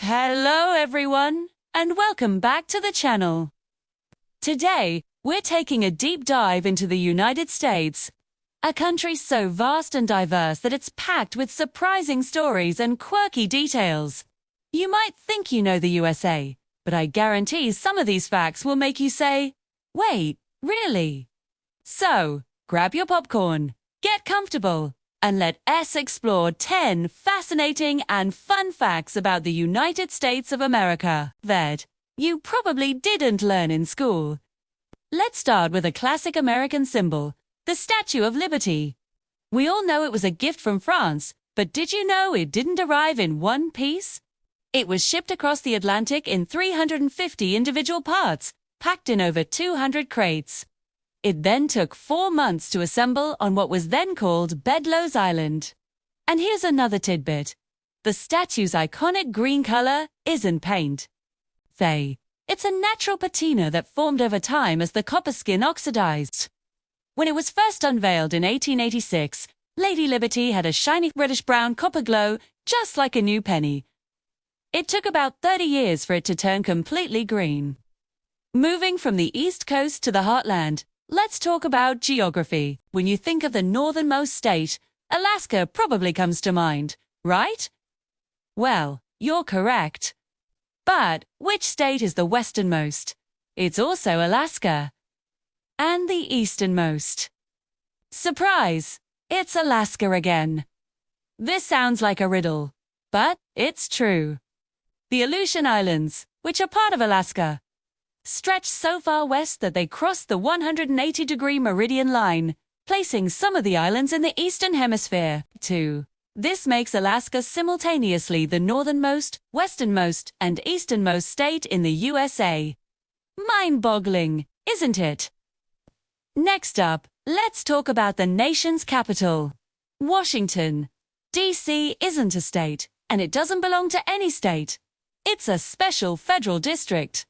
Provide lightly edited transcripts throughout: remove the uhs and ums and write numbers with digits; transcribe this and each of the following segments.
Hello everyone, and welcome back to the channel. Today, we're taking a deep dive into the United States, a country so vast and diverse that it's packed with surprising stories and quirky details. You might think you know the USA, but I guarantee some of these facts will make you say, "Wait, really?" So, grab your popcorn, get comfortable, and let us explore 10 fascinating and fun facts about the United States of America that you probably didn't learn in school. Let's start with a classic American symbol, the Statue of Liberty. We all know it was a gift from France, but did you know it didn't arrive in one piece? It was shipped across the Atlantic in 350 individual parts, packed in over 200 crates. It then took 4 months to assemble on what was then called Bedloe's Island. And here's another tidbit. The statue's iconic green color isn't paint. It's a natural patina that formed over time as the copper skin oxidized. When it was first unveiled in 1886, Lady Liberty had a shiny reddish-brown copper glow, just like a new penny. It took about 30 years for it to turn completely green. Moving from the East Coast to the Heartland, let's talk about geography. When you think of the northernmost state, Alaska probably comes to mind, right? Well, you're correct. But which state is the westernmost? It's also Alaska. And the easternmost? Surprise! It's Alaska again. This sounds like a riddle, but it's true. The Aleutian Islands, which are part of Alaska, stretch so far west that they cross the 180-degree meridian line, placing some of the islands in the eastern hemisphere, too. This makes Alaska simultaneously the northernmost, westernmost, and easternmost state in the USA. Mind-boggling, isn't it? Next up, let's talk about the nation's capital, Washington. D.C. isn't a state, and it doesn't belong to any state. It's a special federal district.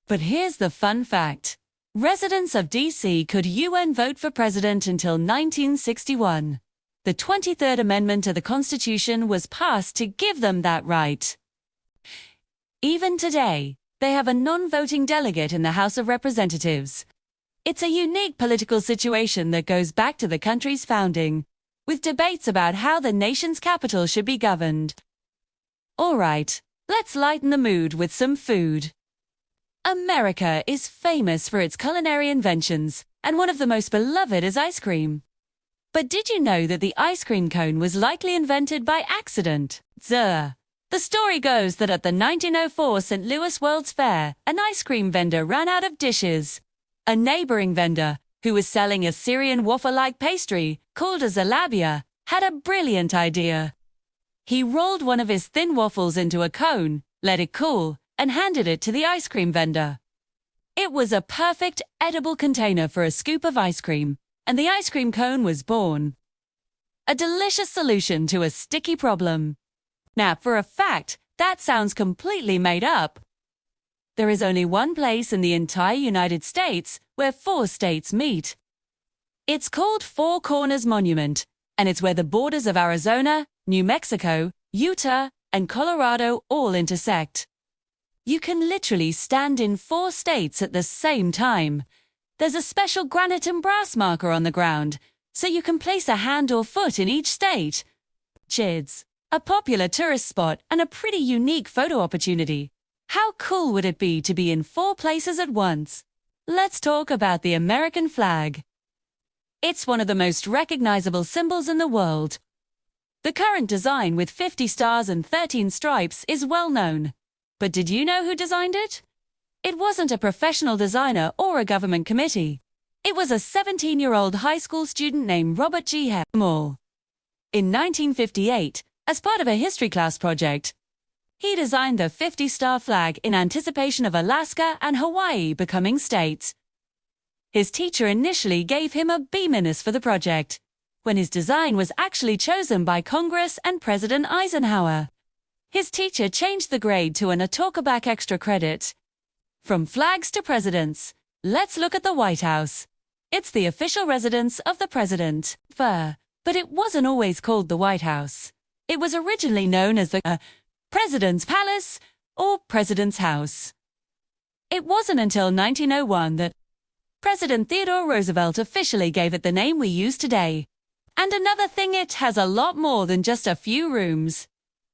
But here's the fun fact. Residents of D.C. could UN vote for president until 1961. The 23rd Amendment to the Constitution was passed to give them that right. Even today, they have a non-voting delegate in the House of Representatives. It's a unique political situation that goes back to the country's founding, with debates about how the nation's capital should be governed. All right, let's lighten the mood with some food. America is famous for its culinary inventions, and one of the most beloved is ice cream. But did you know that the ice cream cone was likely invented by accident? The story goes that at the 1904 St. Louis World's Fair, an ice cream vendor ran out of dishes. A neighboring vendor, who was selling a Syrian waffle-like pastry called a zalabia, had a brilliant idea. He rolled one of his thin waffles into a cone, let it cool, and handed it to the ice cream vendor. It was a perfect edible container for a scoop of ice cream, and the ice cream cone was born. A delicious solution to a sticky problem. Now, for a fact, that sounds completely made up. There is only one place in the entire United States where 4 states meet. It's called Four Corners Monument, and it's where the borders of Arizona, New Mexico, Utah, and Colorado all intersect. You can literally stand in 4 states at the same time. There's a special granite and brass marker on the ground, so you can place a hand or foot in each state. Chids, a popular tourist spot and a pretty unique photo opportunity. How cool would it be to be in 4 places at once? Let's talk about the American flag. It's one of the most recognizable symbols in the world. The current design with 50 stars and 13 stripes is well known. But did you know who designed it? It wasn't a professional designer or a government committee. It was a 17-year-old high school student named Robert G. Hall. In 1958, as part of a history class project, he designed the 50-star flag in anticipation of Alaska and Hawaii becoming states. His teacher initially gave him a B- for the project, when his design was actually chosen by Congress and President Eisenhower. His teacher changed the grade to an a talk-back extra credit. From flags to presidents, let's look at the White House. It's the official residence of the president. But it wasn't always called the White House. It was originally known as the President's Palace, or President's House. It wasn't until 1901 that President Theodore Roosevelt officially gave it the name we use today. And another thing, it has a lot more than just a few rooms.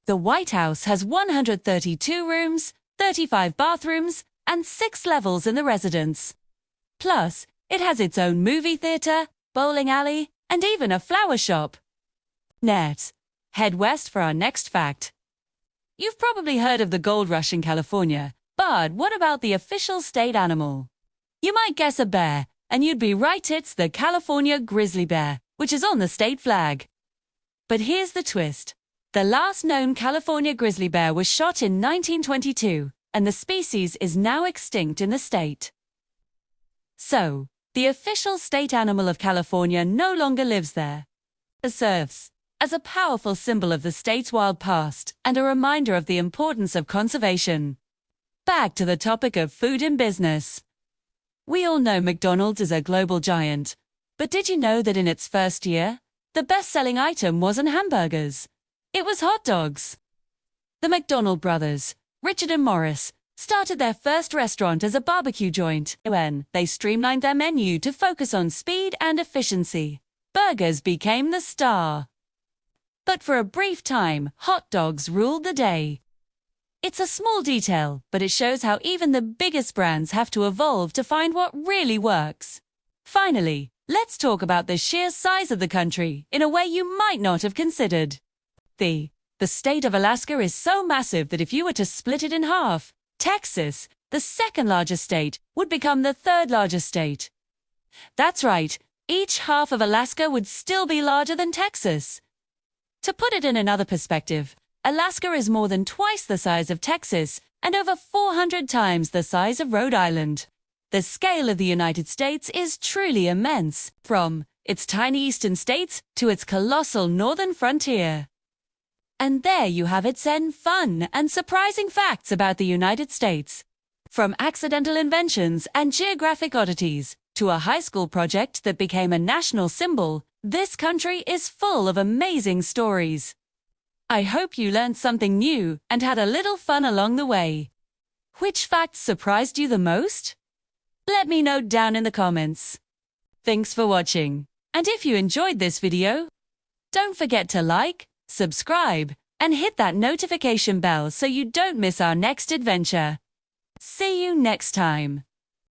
The White House has 132 rooms, 35 bathrooms, and 6 levels in the residence. Plus, it has its own movie theater, bowling alley, and even a flower shop. Head west for our next fact. You've probably heard of the gold rush in California, but what about the official state animal? You might guess a bear, and you'd be right, it's the California grizzly bear, which is on the state flag. But here's the twist. The last known California grizzly bear was shot in 1922, and the species is now extinct in the state. So, the official state animal of California no longer lives there. It serves as a powerful symbol of the state's wild past and a reminder of the importance of conservation. Back to the topic of food in business. We all know McDonald's is a global giant, but did you know that in its first year, the best-selling item wasn't hamburgers? It was hot dogs. The McDonald brothers, Richard and Morris, started their first restaurant as a barbecue joint. When they streamlined their menu to focus on speed and efficiency, burgers became the star. But for a brief time, hot dogs ruled the day. It's a small detail, but it shows how even the biggest brands have to evolve to find what really works. Finally, let's talk about the sheer size of the country in a way you might not have considered. The state of Alaska is so massive that if you were to split it in half, Texas, the second largest state, would become the third largest state. That's right, each half of Alaska would still be larger than Texas. To put it in another perspective, Alaska is more than twice the size of Texas and over 400 times the size of Rhode Island. The scale of the United States is truly immense, from its tiny eastern states to its colossal northern frontier. And there you have it, 10 fun and surprising facts about the United States. From accidental inventions and geographic oddities to a high school project that became a national symbol, this country is full of amazing stories. I hope you learned something new and had a little fun along the way. Which fact surprised you the most? Let me know down in the comments. Thanks for watching. And if you enjoyed this video, don't forget to like, subscribe, and hit that notification bell so you don't miss our next adventure. See you next time.